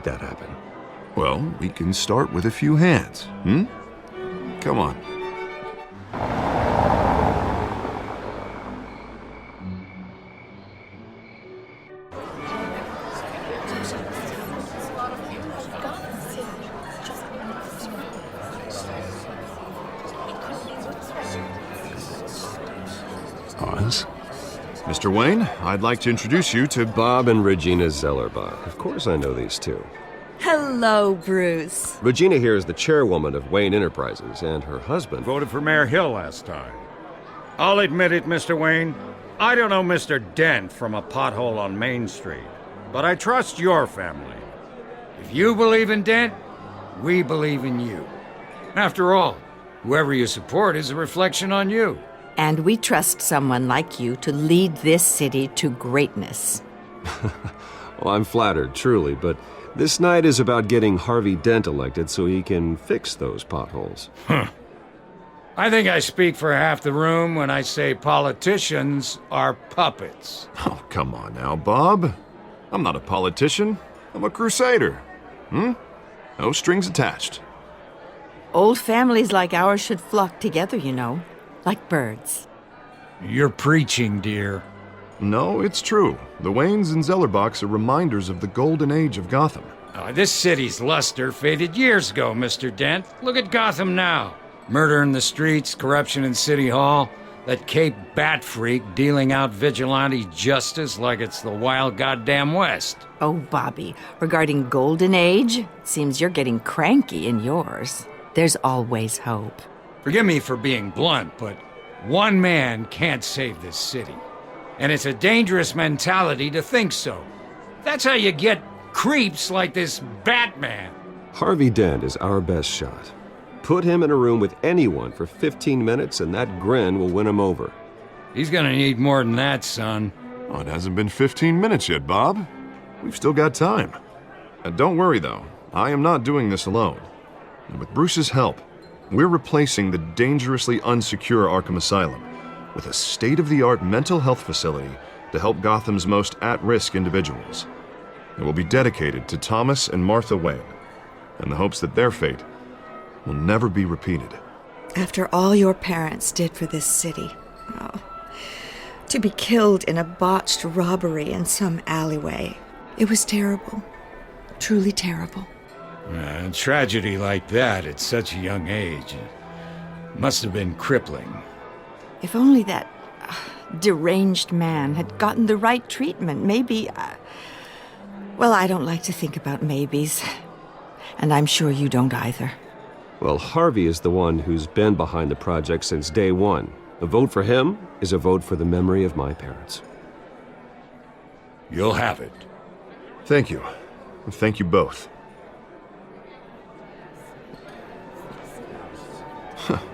make that happen? Well, we can start with a few hands, Come on. Oz? Mr. Wayne, I'd like to introduce you to Bob and Regina Zellerbach. Of course I know these two. Hello, Bruce. Regina here is the chairwoman of Wayne Enterprises, and her husband... Voted for Mayor Hill last time. I'll admit it, Mr. Wayne. I don't know Mr. Dent from a pothole on Main Street, but I trust your family. If you believe in Dent, we believe in you. After all, whoever you support is a reflection on you. And we trust someone like you to lead this city to greatness. Well, I'm flattered, truly, but this night is about getting Harvey Dent elected so he can fix those potholes. I think I speak for half the room when I say politicians are puppets. Oh, come on now, Bob. I'm not a politician. I'm a crusader. No strings attached. Old families like ours should flock together, you know, like birds. You're preaching, dear. No, it's true. The Waynes and Zellerbachs are reminders of the golden age of Gotham. This city's luster faded years ago, Mr. Dent. Look at Gotham now. Murder in the streets, corruption in City Hall, that Cape Bat freak dealing out vigilante justice like it's the wild goddamn West. Oh, Bobby, regarding Golden Age, seems you're getting cranky in yours. There's always hope. Forgive me for being blunt, but one man can't save this city. And it's a dangerous mentality to think so. That's how you get creeps like this Batman. Harvey Dent is our best shot. Put him in a room with anyone for 15 minutes and that grin will win him over. He's gonna need more than that, son. Oh, it hasn't been 15 minutes yet, Bob. We've still got time. Don't worry, though. I am not doing this alone. And with Bruce's help, we're replacing the dangerously unsecure Arkham Asylum with a state-of-the-art mental health facility to help Gotham's most at-risk individuals. It will be dedicated to Thomas and Martha Wayne, in the hopes that their fate will never be repeated. After all your parents did for this city, to be killed in a botched robbery in some alleyway, it was terrible. Truly terrible. A tragedy like that at such a young age must have been crippling. If only that deranged man had gotten the right treatment, maybe... well, I don't like to think about maybes. And I'm sure you don't either. Well, Harvey is the one who's been behind the project since day one. A vote for him is a vote for the memory of my parents. You'll have it. Thank you. Thank you both.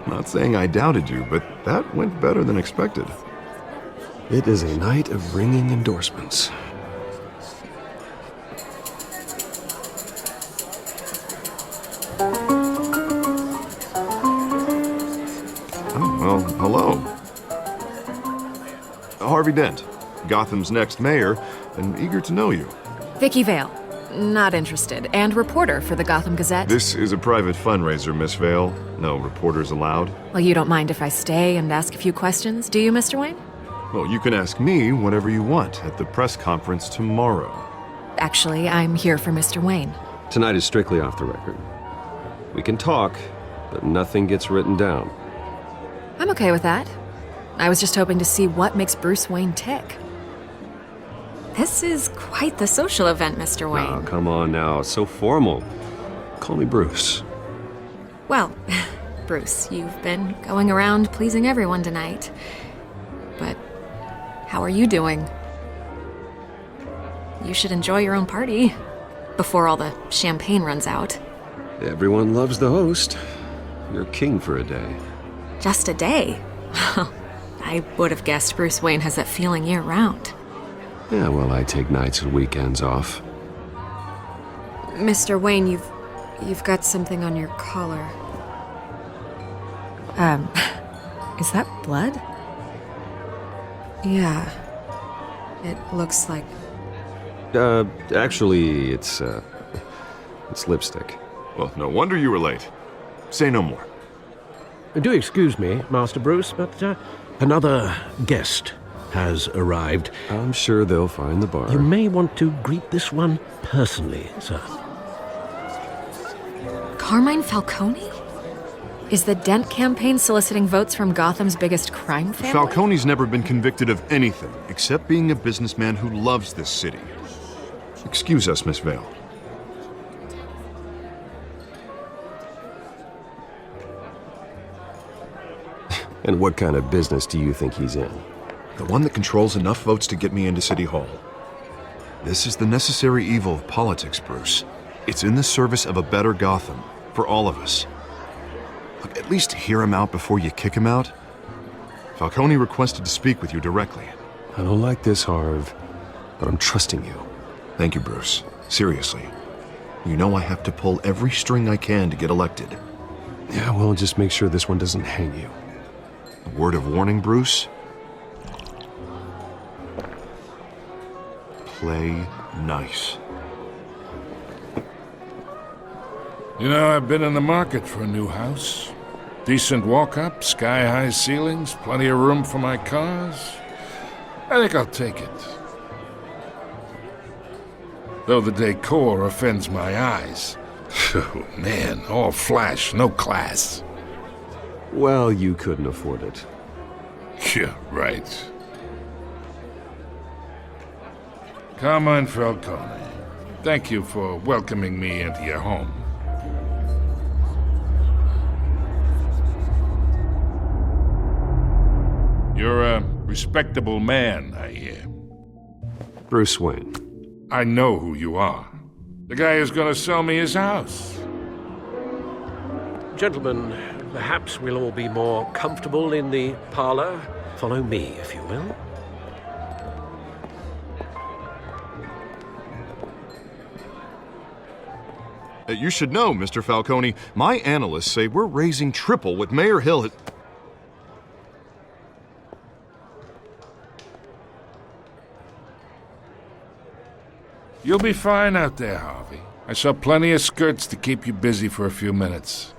Not saying I doubted you, but that went better than expected. It is a night of ringing endorsements. Oh, well, hello. Harvey Dent, Gotham's next mayor, and eager to know you. Vicky Vale. Not interested. And reporter for the Gotham Gazette. This is a private fundraiser, Miss Vale. No reporters allowed. Well, you don't mind if I stay and ask a few questions, do you, Mr. Wayne? Well, you can ask me whatever you want at the press conference tomorrow. Actually, I'm here for Mr. Wayne. Tonight is strictly off the record. We can talk, but nothing gets written down. I'm okay with that. I was just hoping to see what makes Bruce Wayne tick. This is quite the social event, Mr. Wayne. Oh, come on now. It's so formal. Call me Bruce. Well, Bruce, you've been going around pleasing everyone tonight. But how are you doing? You should enjoy your own party before all the champagne runs out. Everyone loves the host. You're king for a day. Just a day? I would have guessed Bruce Wayne has that feeling year-round. Yeah, well, I take nights and weekends off. Mr. Wayne, you've got something on your collar. Is that blood? Yeah. It looks like... Actually, it's, It's lipstick. Well, no wonder you were late. Say no more. Do excuse me, Master Bruce, but another guest has arrived. I'm sure they'll find the bar. You may want to greet this one personally, sir. Carmine Falcone? Is the Dent campaign soliciting votes from Gotham's biggest crime family? Falcone's never been convicted of anything except being a businessman who loves this city. Excuse us, Miss Vale. And what kind of business do you think he's in? The one that controls enough votes to get me into City Hall. This is the necessary evil of politics, Bruce. It's in the service of a better Gotham, for all of us. Look, at least hear him out before you kick him out. Falcone requested to speak with you directly. I don't like this, Harv, but I'm trusting you. Thank you, Bruce. Seriously. You know I have to pull every string I can to get elected. Yeah, well, just make sure this one doesn't hang you. A word of warning, Bruce? Play nice. You know, I've been in the market for a new house. Decent walk-up, sky-high ceilings, plenty of room for my cars. I think I'll take it. Though the decor offends my eyes. Oh, man, all flash, no class. Well, you couldn't afford it. Yeah, right. Carmine Falcone, thank you for welcoming me into your home. You're a respectable man, I hear. Bruce Wayne. I know who you are. The guy who's gonna sell me his house. Gentlemen, perhaps we'll all be more comfortable in the parlor. Follow me, if you will. You should know, Mr. Falcone, my analysts say we're raising triple what Mayor Hill has... You'll be fine out there, Harvey. I saw plenty of skirts to keep you busy for a few minutes.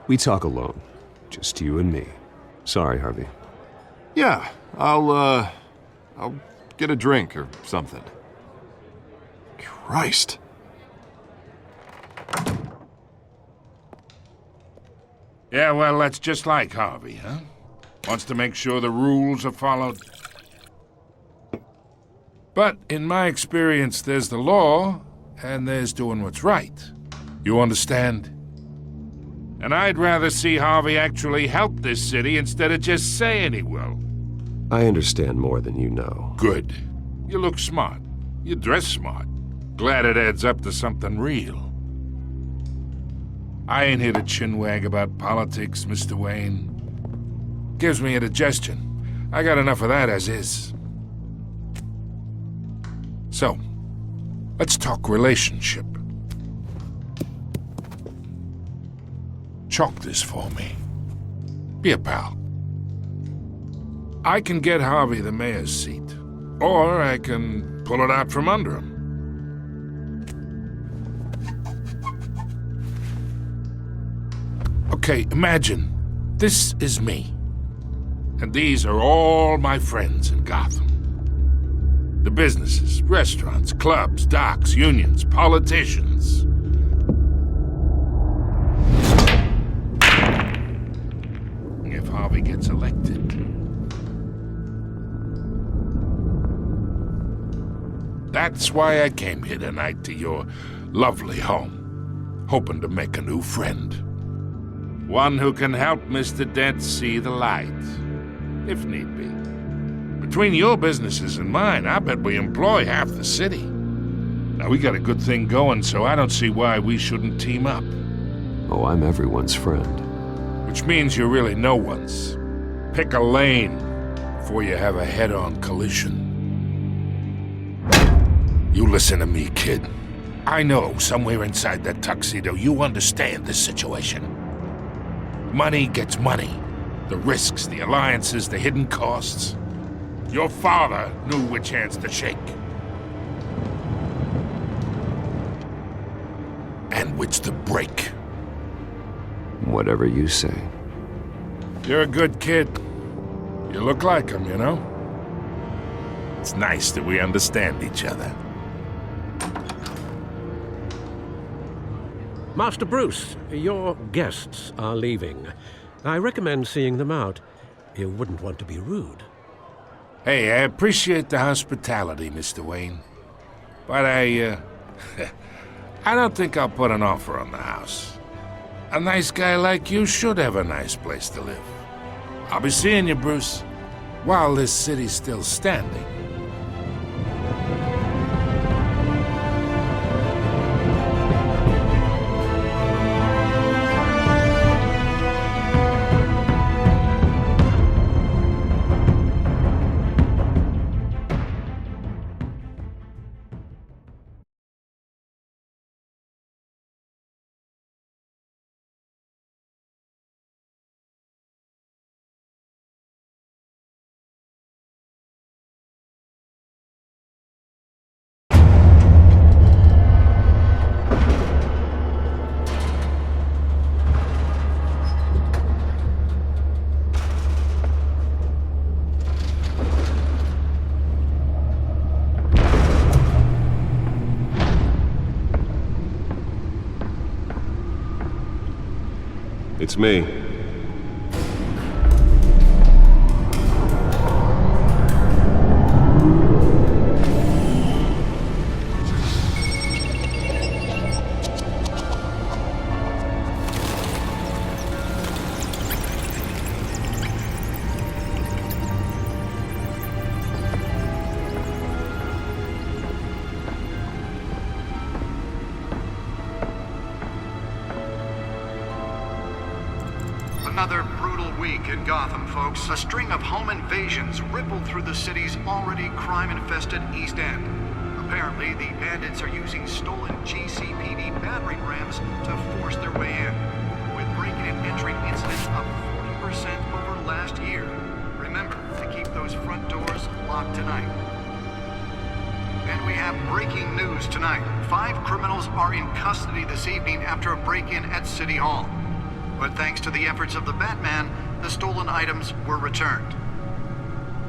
We talk alone. Just you and me. Sorry, Harvey. Yeah, I'll get a drink or something. Christ. Yeah, well, that's just like Harvey, huh? Wants to make sure the rules are followed. But in my experience, there's the law, and there's doing what's right. You understand? And I'd rather see Harvey actually help this city instead of just saying he will. I understand more than you know. Good. You look smart. You dress smart. Glad it adds up to something real. I ain't here to chinwag about politics, Mr. Wayne. Gives me indigestion. I got enough of that as is. So, let's talk relationship. Chalk this for me. Be a pal. I can get Harvey the mayor's seat, or I can pull it out from under him. Okay, imagine this is me, and these are all my friends in Gotham. The businesses, restaurants, clubs, docks, unions, politicians. If Harvey gets elected, that's why I came here tonight to your lovely home, hoping to make a new friend. One who can help Mr. Dent see the light, if need be. Between your businesses and mine, I bet we employ half the city. Now, we got a good thing going, so I don't see why we shouldn't team up. Oh, I'm everyone's friend. Which means you're really no one's. Pick a lane before you have a head-on collision. You listen to me, kid. I know somewhere inside that tuxedo you understand this situation. Money gets money. The risks, the alliances, the hidden costs. Your father knew which hands to shake. in which to break. Whatever you say. You're a good kid. You look like him, you know? It's nice that we understand each other. Master Bruce, your guests are leaving. I recommend seeing them out. You wouldn't want to be rude. Hey, I appreciate the hospitality, Mr. Wayne. But I don't think I'll put an offer on the house. A nice guy like you should have a nice place to live. I'll be seeing you, Bruce, while this city's still standing. It's me. Another brutal week in Gotham, folks. A string of home invasions rippled through the city's already crime-infested East End. Apparently, the bandits are using stolen GCPD battering rams to force their way in, with break-in and entry incidents up 40% over last year. Remember to keep those front doors locked tonight. And we have breaking news tonight. 5 criminals are in custody this evening after a break-in at City Hall. But thanks to the efforts of the Batman, the stolen items were returned.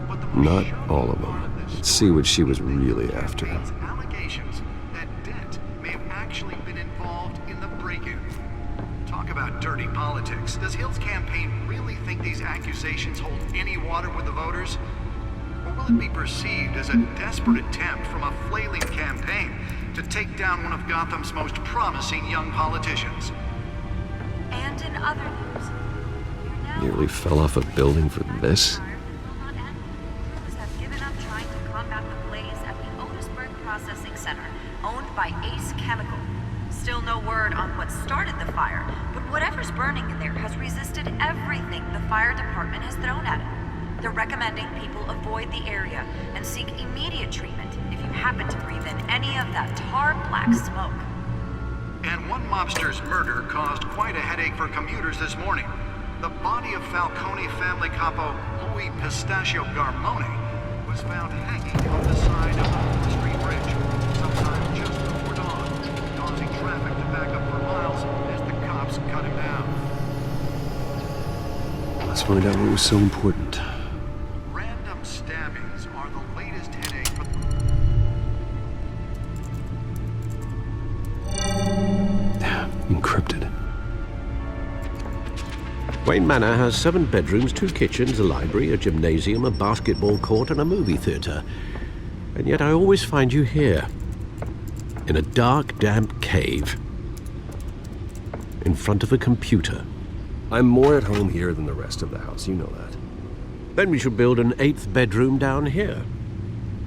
But the Not all of them. Let's see what she was really after. Allegations that Dent may have actually been involved in the break-in. Talk about dirty politics. Does Hill's campaign really think these accusations hold any water with the voters? Or will it be perceived as a desperate attempt from a flailing campaign to take down one of Gotham's most promising young politicians? And in other news, Nearly fell off a building for this? have given up trying to combat the blaze at the Otisburg Processing Center, owned by Ace Chemical. Still no word on what started the fire, but whatever's burning in there has resisted everything the fire department has thrown at it. They're recommending people avoid the area and seek immediate treatment if you happen to breathe in any of that tar black smoke. And one mobster's murder caused quite a headache for commuters this morning. The body of Falcone family capo Louis Pistachio Garmone was found hanging on the side of the Wall Street Bridge sometime just before dawn, causing traffic to back up for miles as the cops cut him down. Let's find out what was so important. Random stabbings are the latest headache for Encrypted. Wayne Manor has 7 bedrooms, 2 kitchens, a library, a gymnasium, a basketball court, and a movie theater. And yet I always find you here, in a dark, damp cave, in front of a computer. I'm more at home here than the rest of the house, you know that. Then we should build an 8th bedroom down here.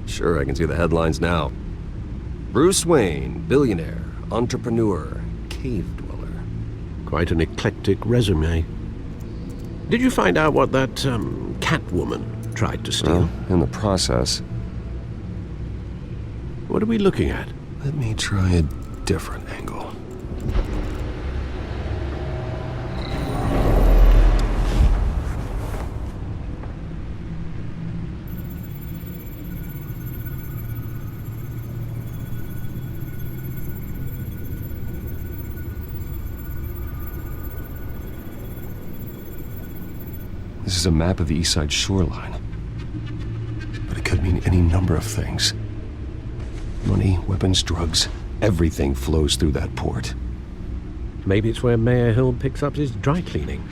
Sure, I can see the headlines now. Bruce Wayne, billionaire, entrepreneur, cave dweller. Quite an eclectic resume. Did you find out what that, Catwoman tried to steal? Well, in the process. What are we looking at? Let me try a different angle. This is a map of the east side shoreline. But it could mean any number of things. Money, weapons, drugs, everything flows through that port. Maybe it's where Mayor Hill picks up his dry cleaning.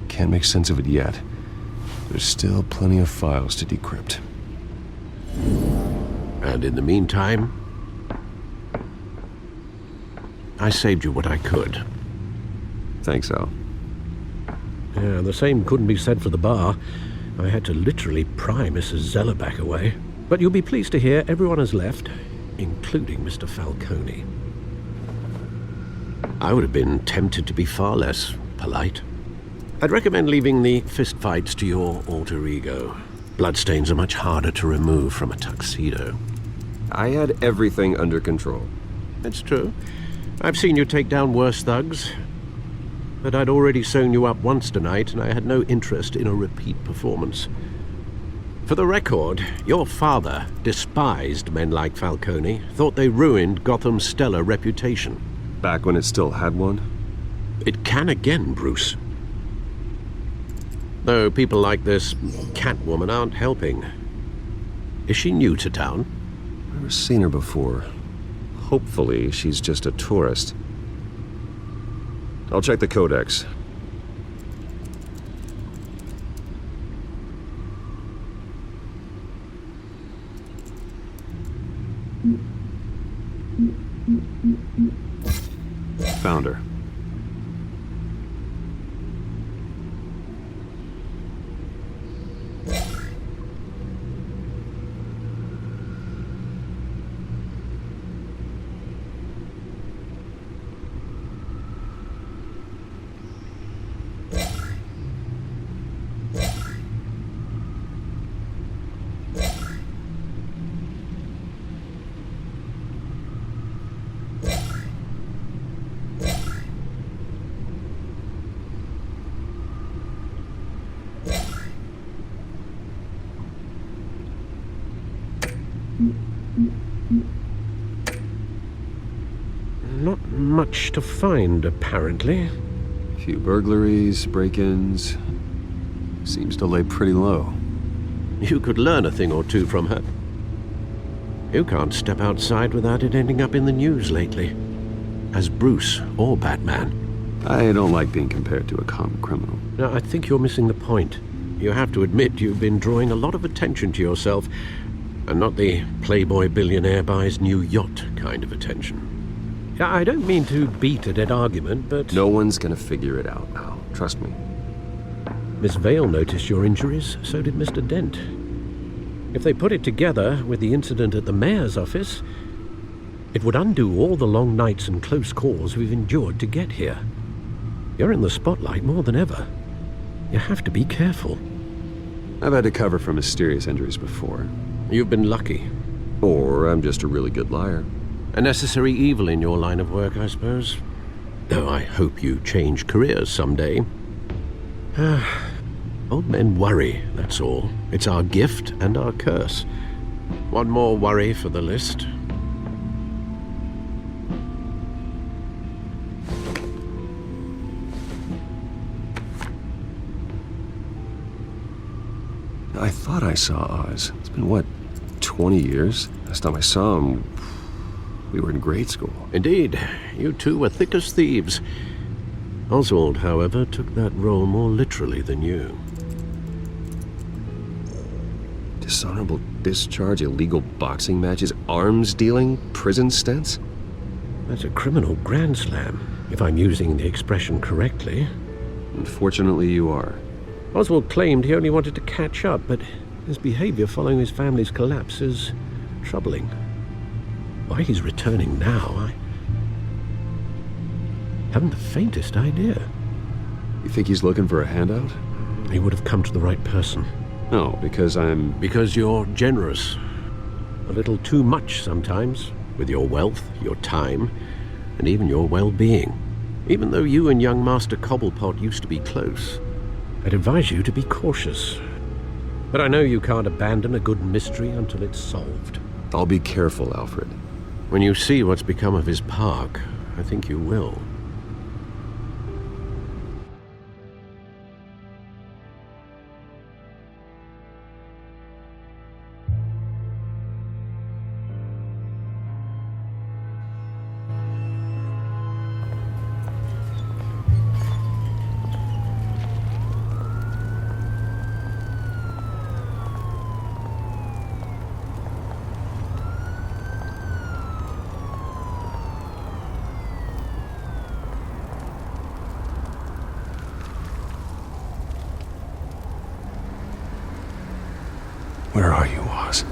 Can't make sense of it yet. There's still plenty of files to decrypt. And in the meantime, I saved you what I could. Thanks, Al. Yeah, the same couldn't be said for the bar. I had to literally pry Mrs. Zellerback away. But you'll be pleased to hear everyone has left, including Mr. Falcone. I would have been tempted to be far less polite. I'd recommend leaving the fistfights to your alter ego. Bloodstains are much harder to remove from a tuxedo. I had everything under control. It's true. I've seen you take down worse thugs. But I'd already sewn you up once tonight, and I had no interest in a repeat performance. For the record, your father despised men like Falcone, thought they ruined Gotham's stellar reputation. Back when it still had one? It can again, Bruce. Though people like this Catwoman aren't helping. Is she new to town? Never seen her before. Hopefully, she's just a tourist. I'll check the codex. Found her. Not much to find, apparently. Few burglaries, break-ins. Seems to lay pretty low. You could learn a thing or two from her. You can't step outside without it ending up in the news lately. As Bruce or Batman. I don't like being compared to a common criminal. Now, I think you're missing the point. You have to admit you've been drawing a lot of attention to yourself, and not the playboy billionaire buys new yacht kind of attention. I don't mean to beat a dead argument, but... No one's gonna figure it out now. Trust me. Miss Vale noticed your injuries, so did Mr. Dent. If they put it together with the incident at the mayor's office, it would undo all the long nights and close calls we've endured to get here. You're in the spotlight more than ever. You have to be careful. I've had to cover for mysterious injuries before. You've been lucky. Or I'm just a really good liar. A necessary evil in your line of work, I suppose. Though I hope you change careers someday. Old men worry, that's all. It's our gift and our curse. One more worry for the list. I thought I saw Oz. It's been, what, 20 years? Last time I saw him, we were in grade school. Indeed. You two were thick as thieves. Oswald, however, took that role more literally than you. Dishonorable discharge, illegal boxing matches, arms dealing, prison stints? That's a criminal grand slam, if I'm using the expression correctly. Unfortunately, you are. Oswald claimed he only wanted to catch up, but his behavior following his family's collapse is troubling. Why he's returning now, I haven't the faintest idea. You think he's looking for a handout? He would have come to the right person. No, because I'm... Because you're generous. A little too much sometimes, with your wealth, your time, and even your well-being. Even though you and young Master Cobblepot used to be close, I'd advise you to be cautious. But I know you can't abandon a good mystery until it's solved. I'll be careful, Alfred. When you see what's become of his park, I think you will. Where are you, Oz?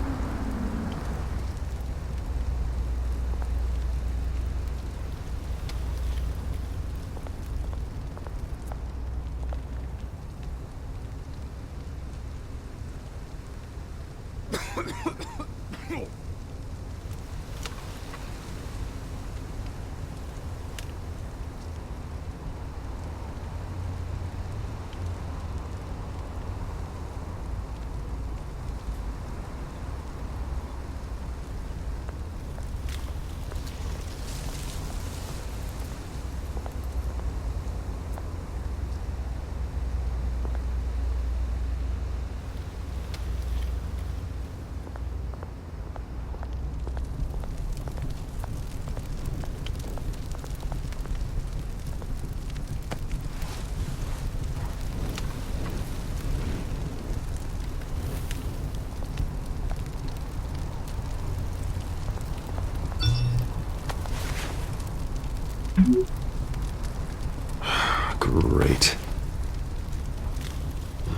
Great.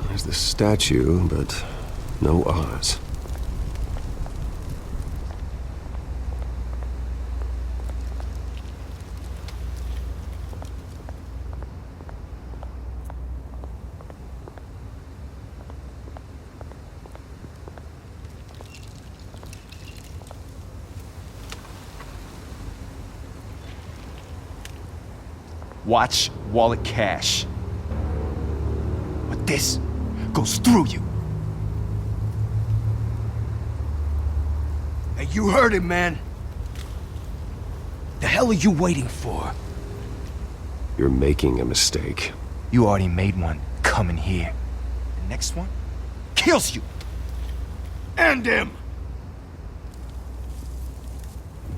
There's the statue, but no Oz. Watch wallet cash. But this goes through you. Hey, you heard it, man. The hell are you waiting for? You're making a mistake. You already made one coming here. The next one kills you. And him.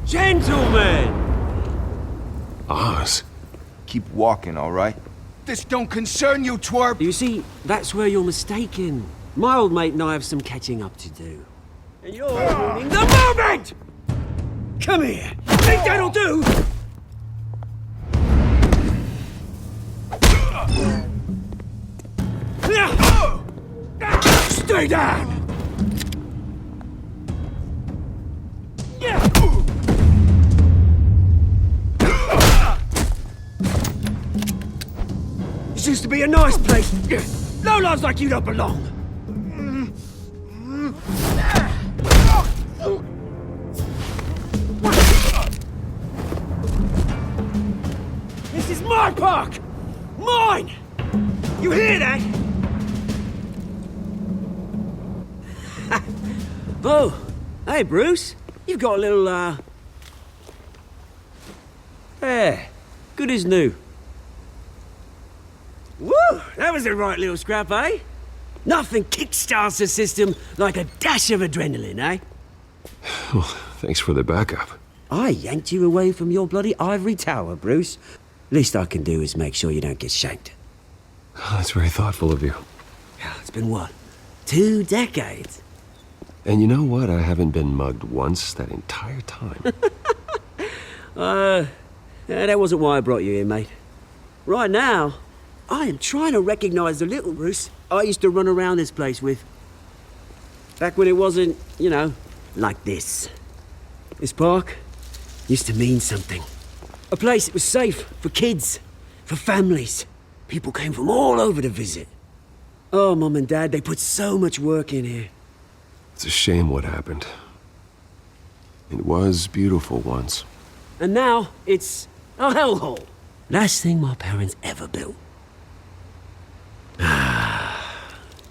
Gentlemen! Oz? Keep walking, all right? This don't concern you, twerp! You see, that's where you're mistaken. My old mate and I have some catching up to do. And you're ruining the moment! Come here! Think that'll do? Stay down! This used to be a nice place. No lives like you don't belong. This is my park! Mine! You hear that? Oh, hey Bruce. You've got a little, There. Good as new. Woo! That was a right little scrap, eh? Nothing kickstarts the system like a dash of adrenaline, eh? Well, thanks for the backup. I yanked you away from your bloody ivory tower, Bruce. Least I can do is make sure you don't get shanked. That's very thoughtful of you. Yeah, it's been what? 2 decades? And you know what? I haven't been mugged once that entire time. That wasn't why I brought you here, mate. Right now, I am trying to recognize the little Bruce I used to run around this place with. Back when it wasn't, you know, like this. This park used to mean something. A place that was safe for kids, for families. People came from all over to visit. Oh, Mum and Dad, they put so much work in here. It's a shame what happened. It was beautiful once. And now, it's a hellhole. Last thing my parents ever built.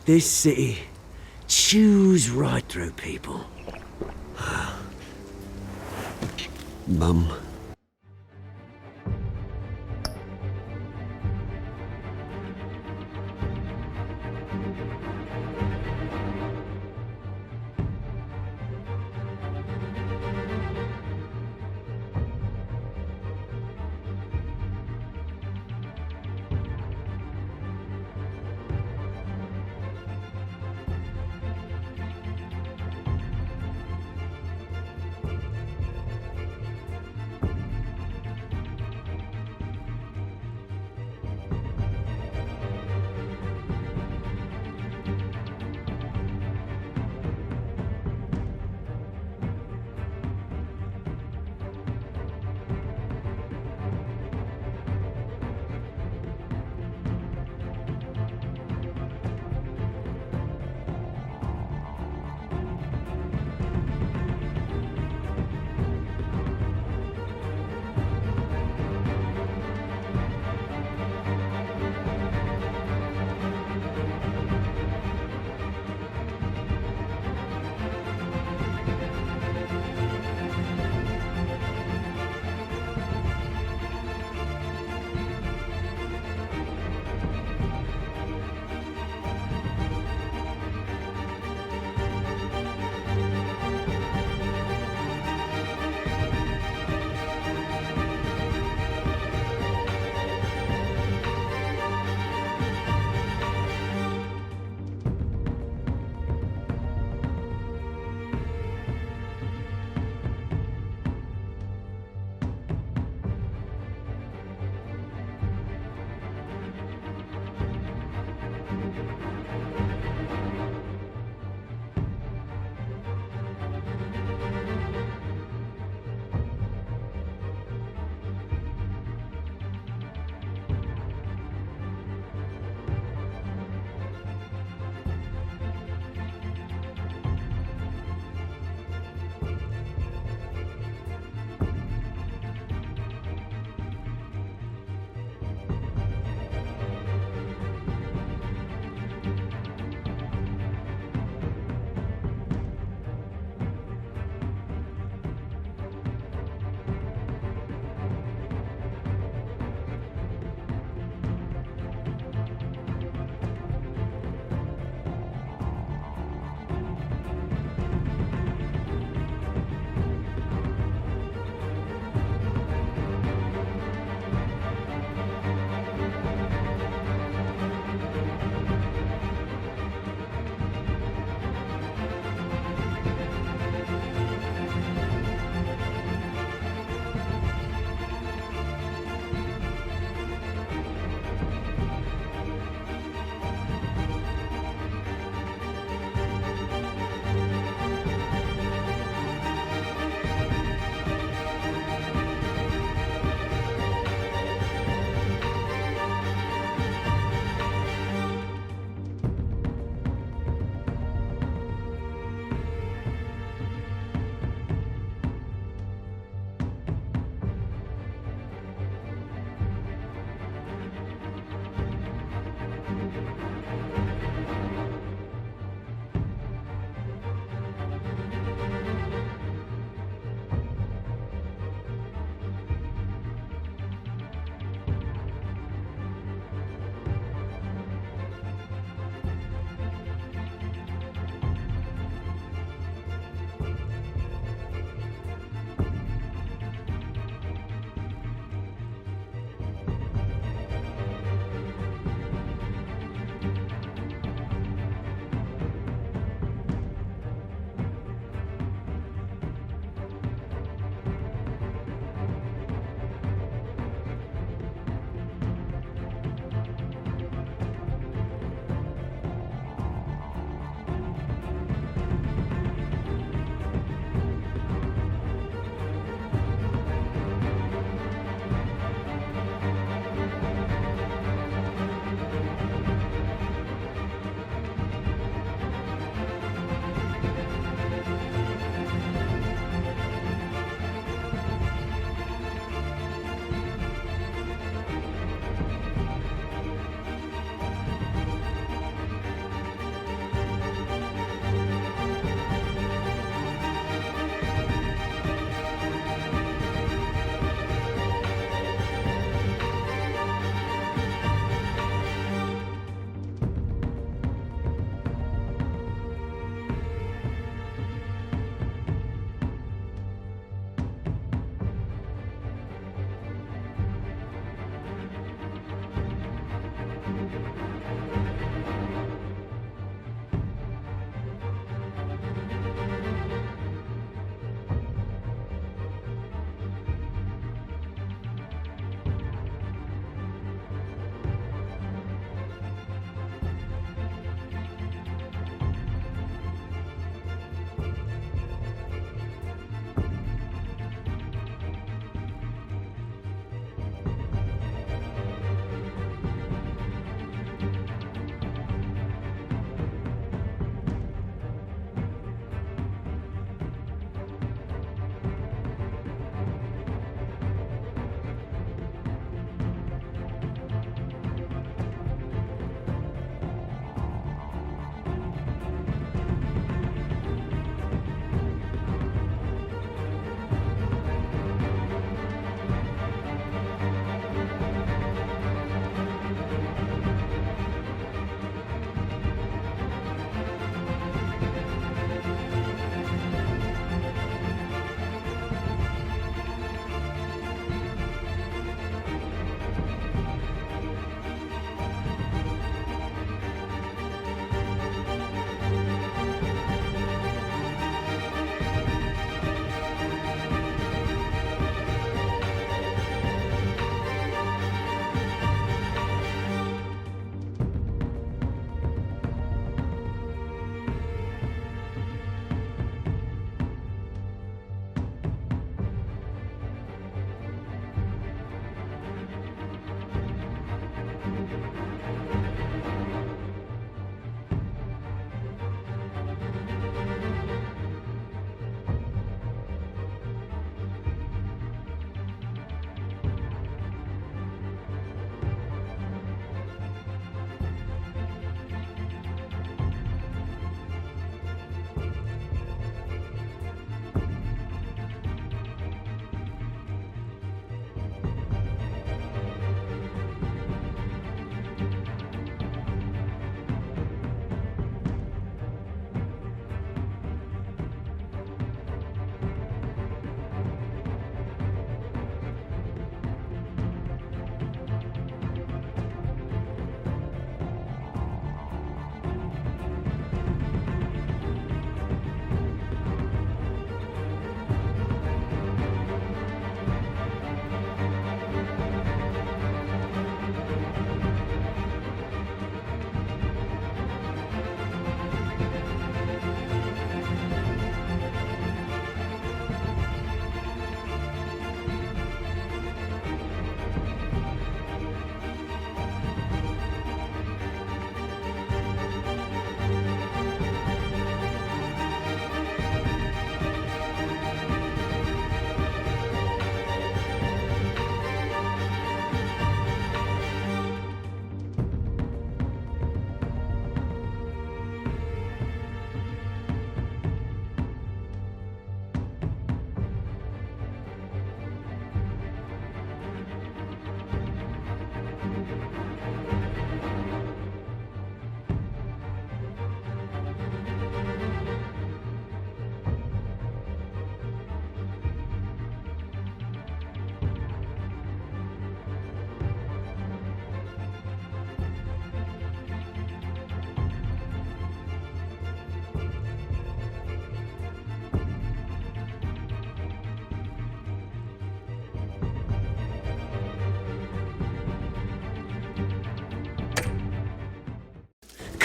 This city chews right through people. Mum.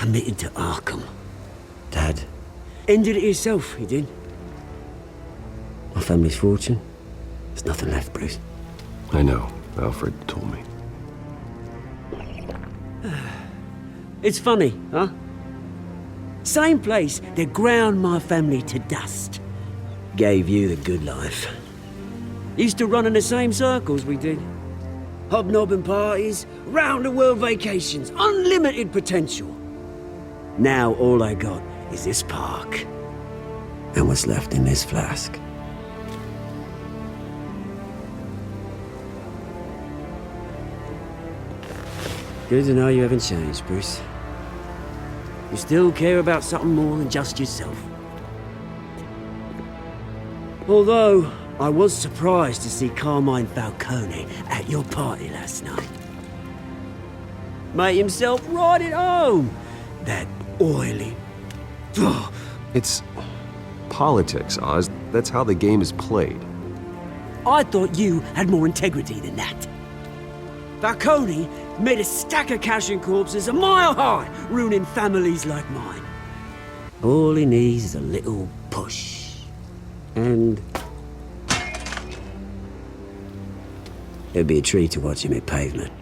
committed to Arkham. Dad ended it himself, he did. My family's fortune, there's nothing left, Bruce. I know. Alfred told me. It's funny, huh? Same place that ground my family to dust. Gave you the good life. Used to run in the same circles we did. Hobnobbing parties, round-the-world vacations, unlimited potential. Now all I got is this park. And what's left in this flask. Good to know you haven't changed, Bruce. You still care about something more than just yourself. Although, I was surprised to see Carmine Falcone at your party last night. Made himself right at home. That oily... Ugh. It's politics, Oz. That's how the game is played. I thought you had more integrity than that. Falcone made a stack of cash and corpses a mile high, ruining families like mine. All he needs is a little push. And... it'd be a treat to watch him hit pavement.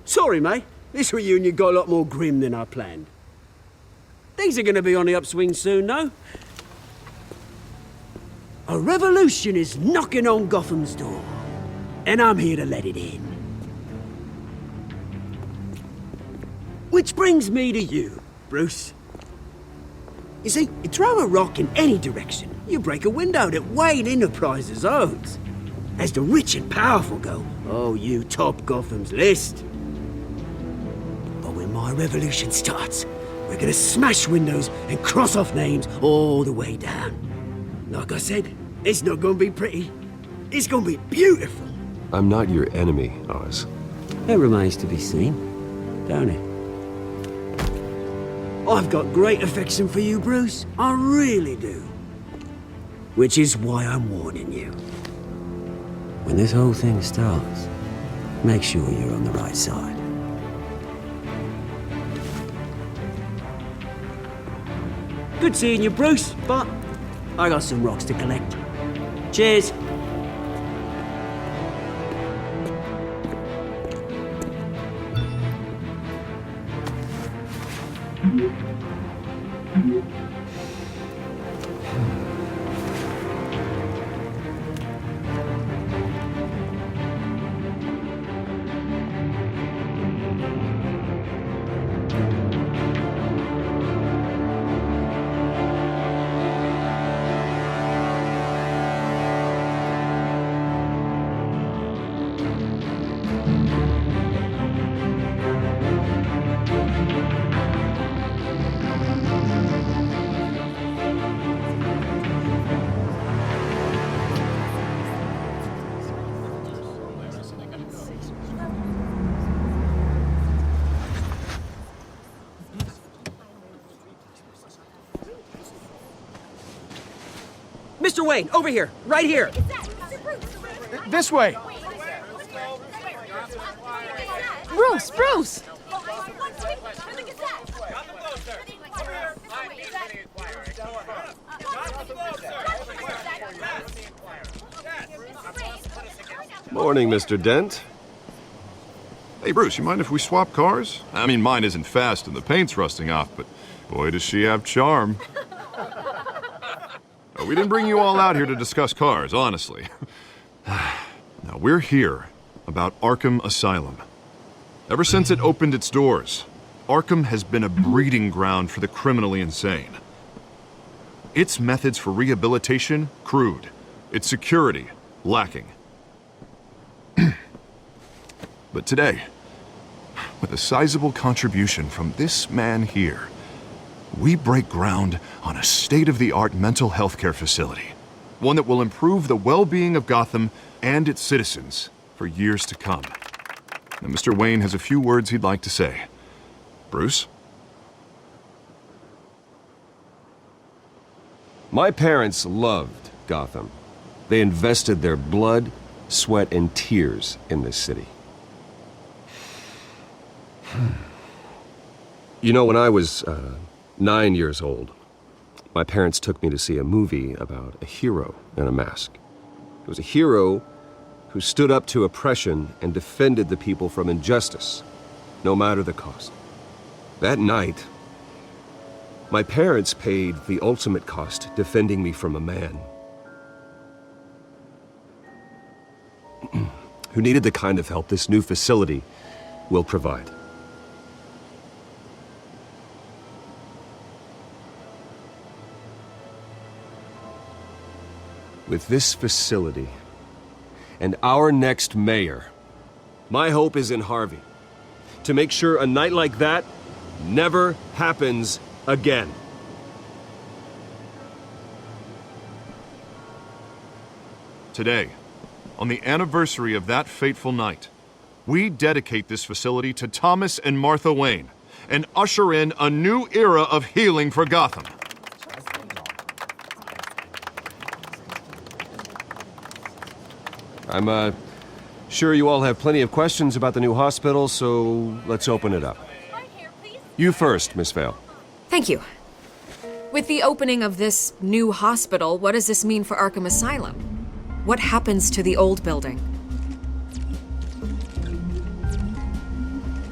Sorry, mate. This reunion got a lot more grim than I planned. Things are gonna be on the upswing soon, though. A revolution is knocking on Gotham's door. And I'm here to let it in. Which brings me to you, Bruce. You see, you throw a rock in any direction, you break a window that Wayne Enterprises owns. As the rich and powerful go, oh, you top Gotham's list. But when my revolution starts, we're gonna smash windows and cross off names all the way down. Like I said, it's not gonna be pretty. It's gonna be beautiful. I'm not your enemy, Oz. It remains to be seen, don't it? I've got great affection for you, Bruce. I really do. Which is why I'm warning you. When this whole thing starts, make sure you're on the right side. Good seeing you, Bruce, but I got some rocks to collect. Cheers. Mr. Wayne, over here, right here. This way. Bruce! Morning, Mr. Dent. Hey, Bruce, you mind if we swap cars? I mean, mine isn't fast and the paint's rusting off, but boy, does she have charm. We didn't bring you all out here to discuss cars, honestly. Now, we're here about Arkham Asylum. Ever since it opened its doors, Arkham has been a breeding ground for the criminally insane. Its methods for rehabilitation, crude. Its security, lacking. But today, with a sizable contribution from this man here, we break ground on a state-of-the-art mental health care facility. One that will improve the well-being of Gotham and its citizens for years to come. Now, Mr. Wayne has a few words he'd like to say. Bruce? My parents loved Gotham. They invested their blood, sweat, and tears in this city. You know, when I was 9 years old, my parents took me to see a movie about a hero in a mask. It was a hero who stood up to oppression and defended the people from injustice, no matter the cost. That night, my parents paid the ultimate cost defending me from a man who needed the kind of help this new facility will provide. With this facility and our next mayor, my hope is in Harvey, to make sure a night like that never happens again. Today, on the anniversary of that fateful night, we dedicate this facility to Thomas and Martha Wayne and usher in a new era of healing for Gotham. I'm sure you all have plenty of questions about the new hospital, so let's open it up. You first, Miss Vale. Thank you. With the opening of this new hospital, what does this mean for Arkham Asylum? What happens to the old building?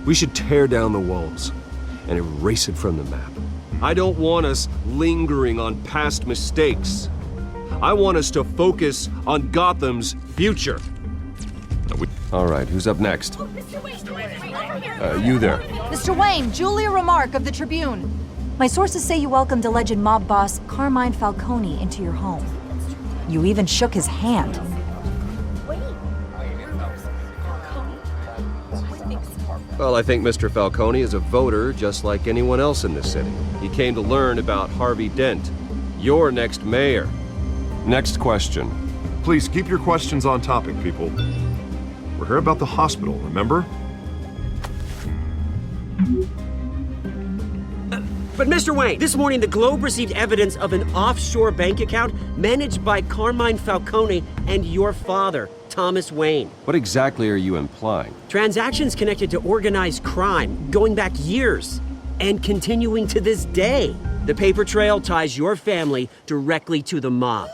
We should tear down the walls and erase it from the map. I don't want us lingering on past mistakes. I want us to focus on Gotham's future. All right, who's up next? You there. Mr. Wayne, Julia Remark of the Tribune. My sources say you welcomed alleged mob boss Carmine Falcone into your home. You even shook his hand. Well, I think Mr. Falcone is a voter just like anyone else in this city. He came to learn about Harvey Dent, your next mayor. Next question. Please keep your questions on topic, people. We're here about the hospital, remember? But Mr. Wayne, this morning the Globe received evidence of an offshore bank account managed by Carmine Falcone and your father, Thomas Wayne. What exactly are you implying? Transactions connected to organized crime, going back years, and continuing to this day. The paper trail ties your family directly to the mob.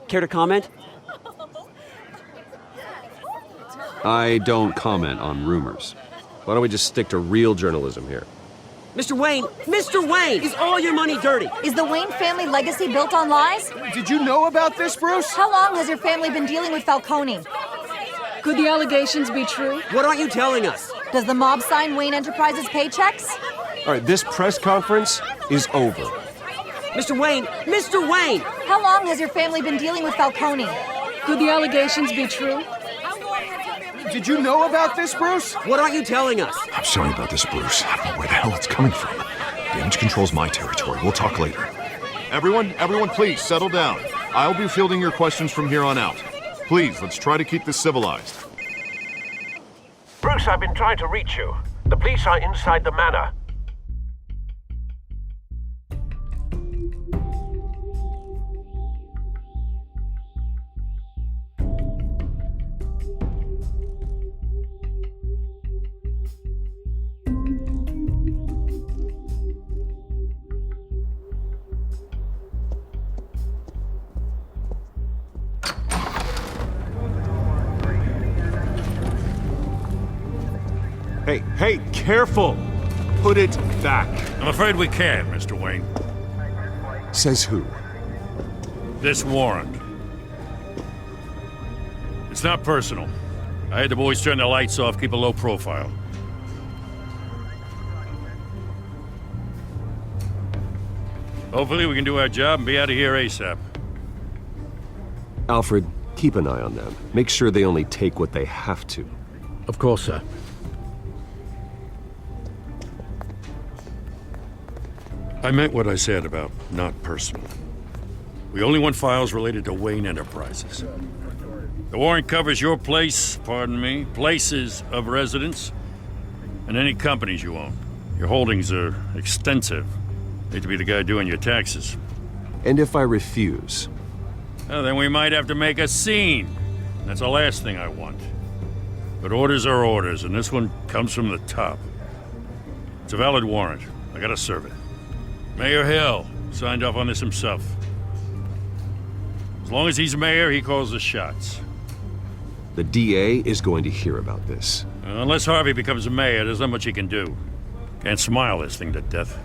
Care to comment? I don't comment on rumors. Why don't we just stick to real journalism here? Mr. Wayne, is all your money dirty? Is the Wayne family legacy built on lies? Did you know about this, Bruce? How long has your family been dealing with Falcone? Could the allegations be true? What aren't you telling us? Does the mob sign Wayne Enterprises paychecks? All right, this press conference is over. Mr. Wayne! How long has your family been dealing with Falcone? Could the allegations be true? Did you know about this, Bruce? What aren't you telling us? I'm sorry about this, Bruce. I don't know where the hell it's coming from. Damage control's my territory. We'll talk later. Everyone, please settle down. I'll be fielding your questions from here on out. Please, let's try to keep this civilized. Bruce, I've been trying to reach you. The police are inside the manor. Hey, careful! Put it back. I'm afraid we can't, Mr. Wayne. Says who? This warrant. It's not personal. I had the boys turn the lights off, keep a low profile. Hopefully we can do our job and be out of here ASAP. Alfred, keep an eye on them. Make sure they only take what they have to. Of course, sir. I meant what I said about not personal. We only want files related to Wayne Enterprises. The warrant covers your place, places of residence, and any companies you own. Your holdings are extensive. Hate to be the guy doing your taxes. And if I refuse? Well, then we might have to make a scene. That's the last thing I want. But orders are orders, and this one comes from the top. It's a valid warrant. I gotta serve it. Mayor Hill signed off on this himself. As long as he's mayor, he calls the shots. The DA is going to hear about this. Unless Harvey becomes a mayor, there's not much he can do. Can't smile this thing to death.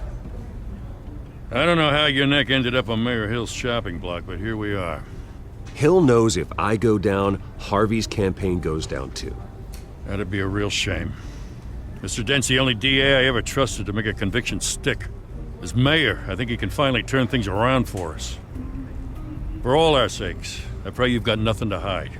I don't know how your neck ended up on Mayor Hill's shopping block, but here we are. Hill knows if I go down, Harvey's campaign goes down too. That'd be a real shame. Mr. Dent's the only DA I ever trusted to make a conviction stick. As mayor, I think he can finally turn things around for us. For all our sakes, I pray you've got nothing to hide.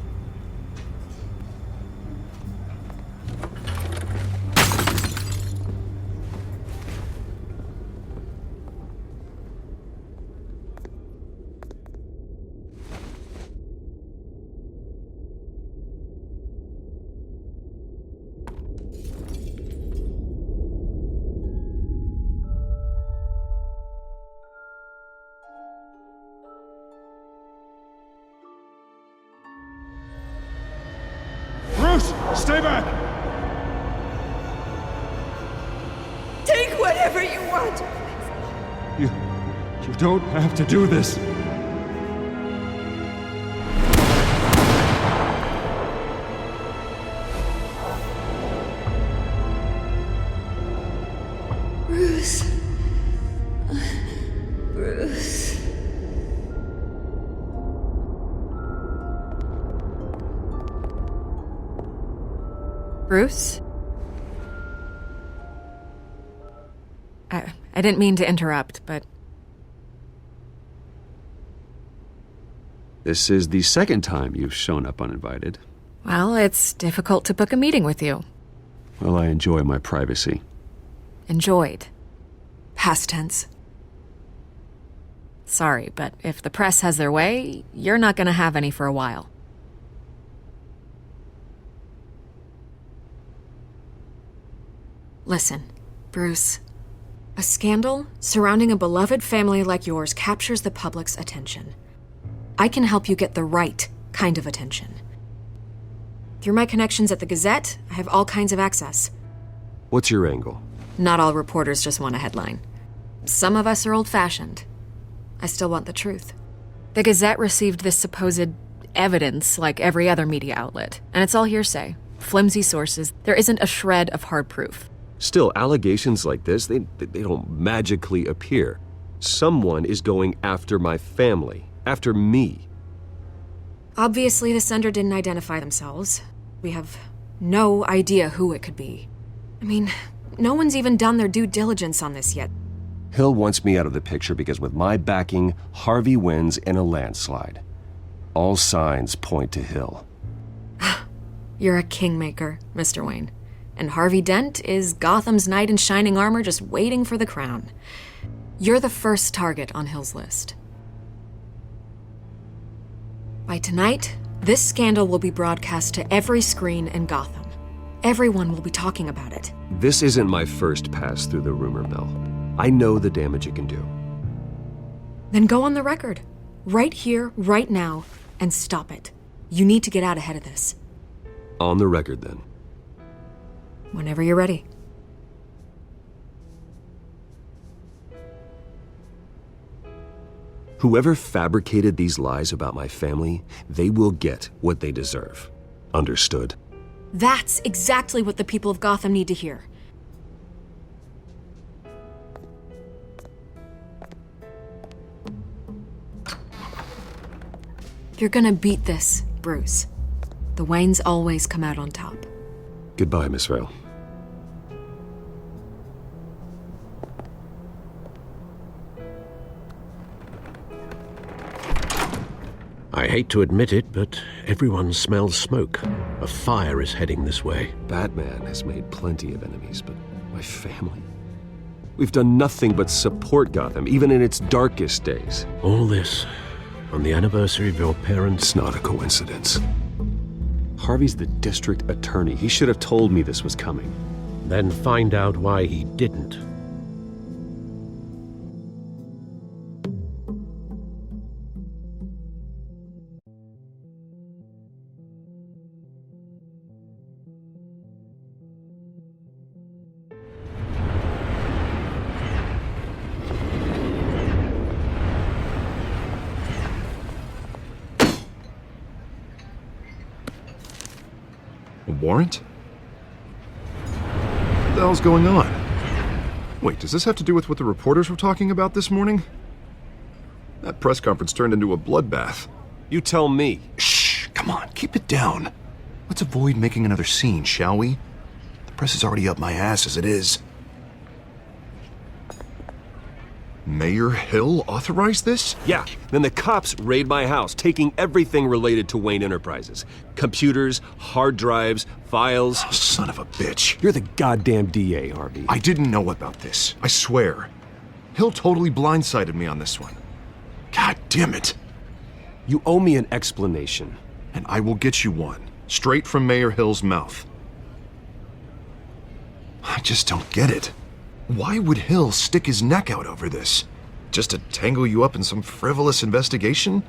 Bruce, stay back! Take whatever you want. You don't have to do this. Bruce. Bruce. Bruce? I didn't mean to interrupt, but... This is the second time you've shown up uninvited. Well, it's difficult to book a meeting with you. Well, I enjoy my privacy. Enjoyed. Past tense. Sorry, but if the press has their way, you're not gonna have any for a while. Listen, Bruce. A scandal surrounding a beloved family like yours captures the public's attention. I can help you get the right kind of attention. Through my connections at the Gazette, I have all kinds of access. What's your angle? Not all reporters just want a headline. Some of us are old-fashioned. I still want the truth. The Gazette received this supposed evidence like every other media outlet, and it's all hearsay. Flimsy sources. There isn't a shred of hard proof. Still, allegations like this, they don't magically appear. Someone is going after my family, after me. Obviously, the sender didn't identify themselves. We have no idea who it could be. I mean, no one's even done their due diligence on this yet. Hill wants me out of the picture because with my backing, Harvey wins in a landslide. All signs point to Hill. You're a kingmaker, Mr. Wayne. And Harvey Dent is Gotham's knight in shining armor just waiting for the crown. You're the first target on Hill's list. By tonight, this scandal will be broadcast to every screen in Gotham. Everyone will be talking about it. This isn't my first pass through the rumor mill. I know the damage it can do. Then go on the record. Right here, right now, and stop it. You need to get out ahead of this. On the record, then. Whenever you're ready. Whoever fabricated these lies about my family, they will get what they deserve. Understood? That's exactly what the people of Gotham need to hear. You're gonna beat this, Bruce. The Waynes always come out on top. Goodbye, Miss Vale. I hate to admit it, but everyone smells smoke. A fire is heading this way. Batman has made plenty of enemies, but my family? We've done nothing but support Gotham, even in its darkest days. All this on the anniversary of your parents'... It's not a coincidence. Harvey's the district attorney. He should have told me this was coming. Then find out why he didn't. A warrant? What the hell's going on? Wait, does this have to do with what the reporters were talking about this morning? That press conference turned into a bloodbath. You tell me. Shh, come on, keep it down. Let's avoid making another scene, shall we? The press is already up my ass as it is. Mayor Hill authorized this? Yeah, then the cops raid my house, taking everything related to Wayne Enterprises. Computers, hard drives, files. Oh, son of a bitch. You're the goddamn DA, Harvey. I didn't know about this, I swear. Hill totally blindsided me on this one. God damn it. You owe me an explanation. And I will get you one, straight from Mayor Hill's mouth. I just don't get it. Why would Hill stick his neck out over this? Just to tangle you up in some frivolous investigation?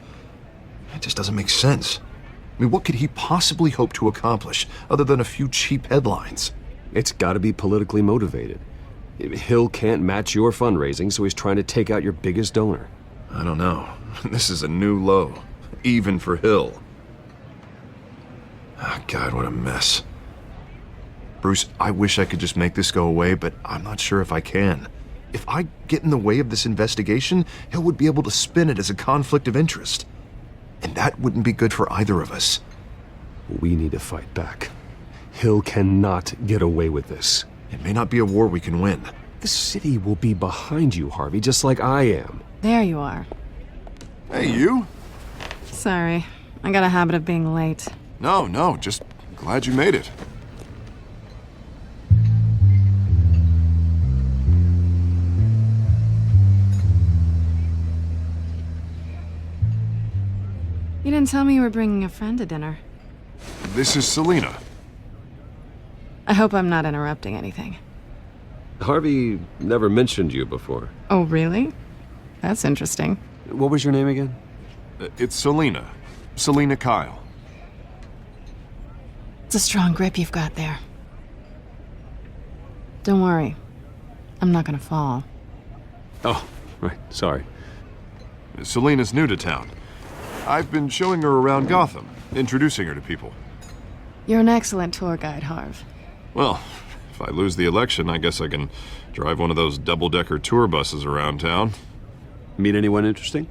It just doesn't make sense. I mean, what could he possibly hope to accomplish other than a few cheap headlines? It's gotta be politically motivated. Hill can't match your fundraising, so he's trying to take out your biggest donor. I don't know. This is a new low, even for Hill. Oh, God, what a mess. Bruce, I wish I could just make this go away, but I'm not sure if I can. If I get in the way of this investigation, Hill would be able to spin it as a conflict of interest. And that wouldn't be good for either of us. We need to fight back. Hill cannot get away with this. It may not be a war we can win. The city will be behind you, Harvey, just like I am. There you are. Hey, you? Sorry, I got a habit of being late. No, just glad you made it. You didn't tell me you were bringing a friend to dinner. This is Selena. I hope I'm not interrupting anything. Harvey never mentioned you before. Oh, really? That's interesting. What was your name again? It's Selena. Selena Kyle. It's a strong grip you've got there. Don't worry. I'm not gonna fall. Oh, right. Sorry. Selena's new to town. I've been showing her around Gotham, introducing her to people. You're an excellent tour guide, Harv. Well, if I lose the election, I guess I can drive one of those double-decker tour buses around town. Meet anyone interesting?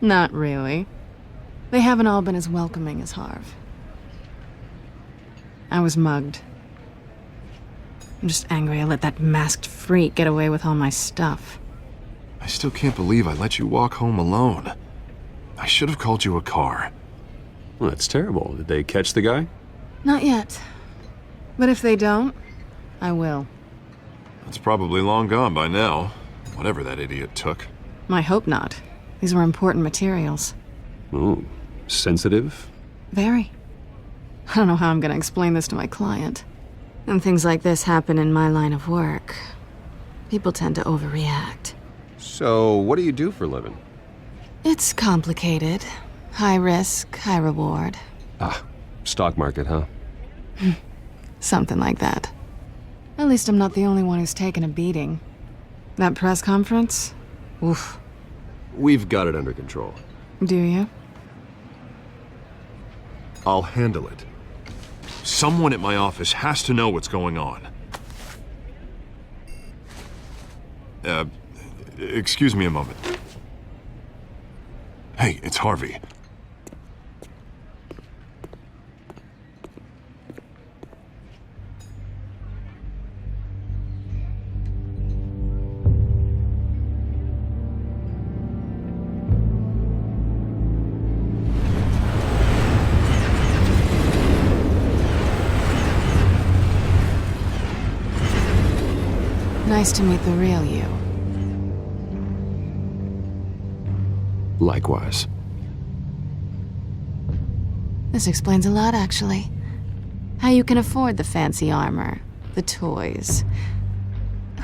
Not really. They haven't all been as welcoming as Harv. I was mugged. I'm just angry I let that masked freak get away with all my stuff. I still can't believe I let you walk home alone. I should have called you a car. Well, that's terrible. Did they catch the guy? Not yet. But if they don't, I will. It's probably long gone by now, whatever that idiot took. I hope not. These were important materials. Ooh, sensitive? Very. I don't know how I'm gonna explain this to my client. And things like this happen in my line of work. People tend to overreact. So, what do you do for a living? It's complicated. High risk, high reward. Ah, stock market, huh? Something like that. At least I'm not the only one who's taken a beating. That press conference? Oof. We've got it under control. Do you? I'll handle it. Someone at my office has to know what's going on. Excuse me a moment. Hey, it's Harvey. Nice to meet the real you. Likewise. This explains a lot, actually. How you can afford the fancy armor, the toys.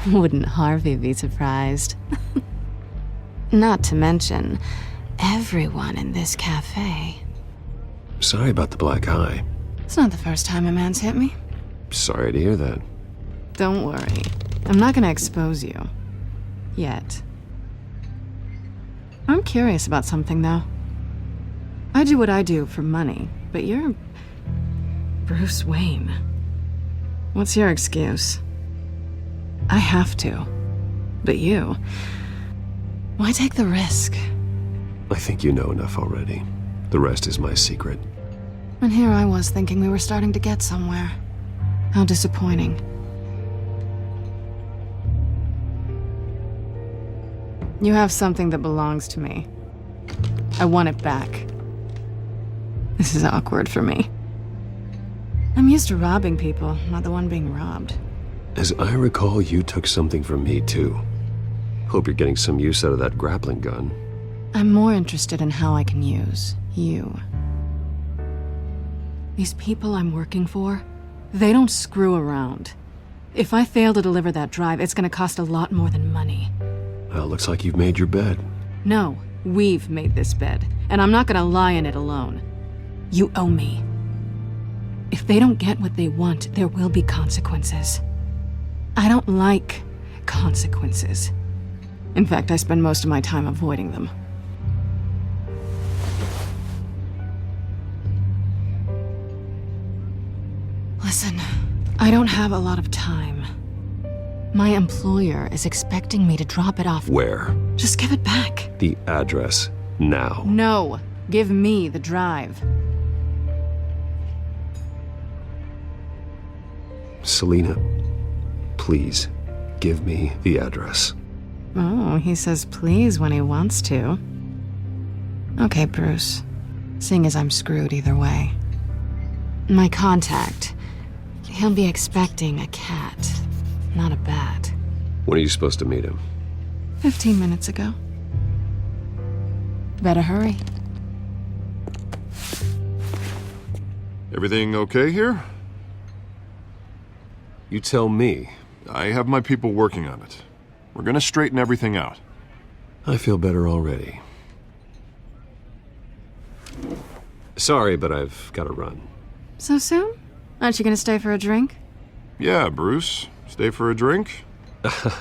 Wouldn't Harvey be surprised? Not to mention, everyone in this cafe. Sorry about the black eye. It's not the first time a man's hit me. Sorry to hear that. Don't worry. I'm not gonna expose you. Yet. I'm curious about something, though. I do what I do for money, but you're Bruce Wayne. What's your excuse? I have to. But you... why take the risk? I think you know enough already. The rest is my secret. And here I was thinking we were starting to get somewhere. How disappointing. You have something that belongs to me. I want it back. This is awkward for me. I'm used to robbing people, not the one being robbed. As I recall, you took something from me, too. Hope you're getting some use out of that grappling gun. I'm more interested in how I can use you. These people I'm working for, they don't screw around. If I fail to deliver that drive, it's gonna cost a lot more than money. Well, looks like you've made your bed. No, we've made this bed, and I'm not gonna lie in it alone. You owe me. If they don't get what they want, there will be consequences. I don't like consequences. In fact, I spend most of my time avoiding them. Listen, I don't have a lot of time. My employer is expecting me to drop it off. Where? Just give it back. The address, now. No, give me the drive. Selina, please, give me the address. Oh, he says please when he wants to. Okay, Bruce. Seeing as I'm screwed either way. My contact. He'll be expecting a cat, not a bat. When are you supposed to meet him? 15 minutes ago. Better hurry. Everything okay here? You tell me. I have my people working on it. We're gonna straighten everything out. I feel better already. Sorry, but I've got to run. So soon? Aren't you gonna stay for a drink? Yeah, Bruce. Stay for a drink?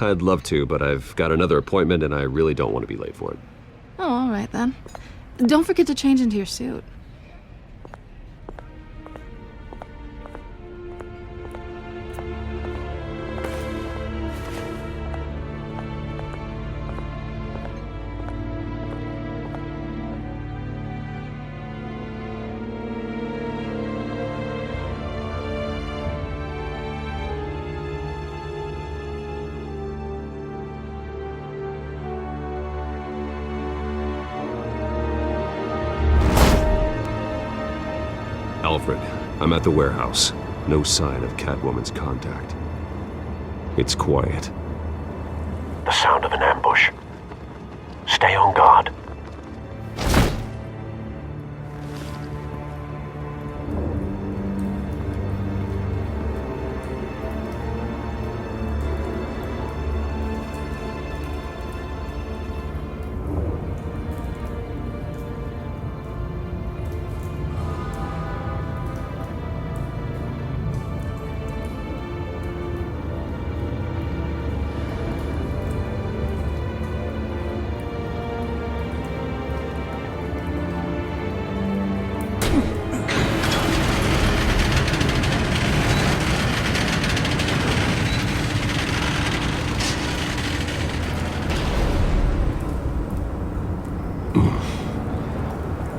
I'd love to, but I've got another appointment and I really don't want to be late for it. Oh, all right then. Don't forget to change into your suit. Alfred, I'm at the warehouse. No sign of Catwoman's contact. It's quiet. The sound of an ambush. Stay on guard.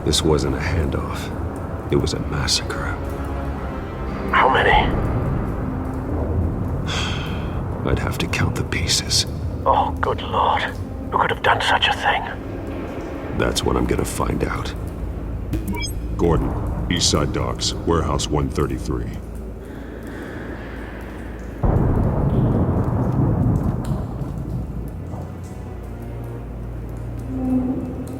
This wasn't a handoff. It was a massacre. How many? I'd have to count the pieces. Oh, good Lord. Who could have done such a thing? That's what I'm gonna find out. Gordon, Eastside Docks, Warehouse 133.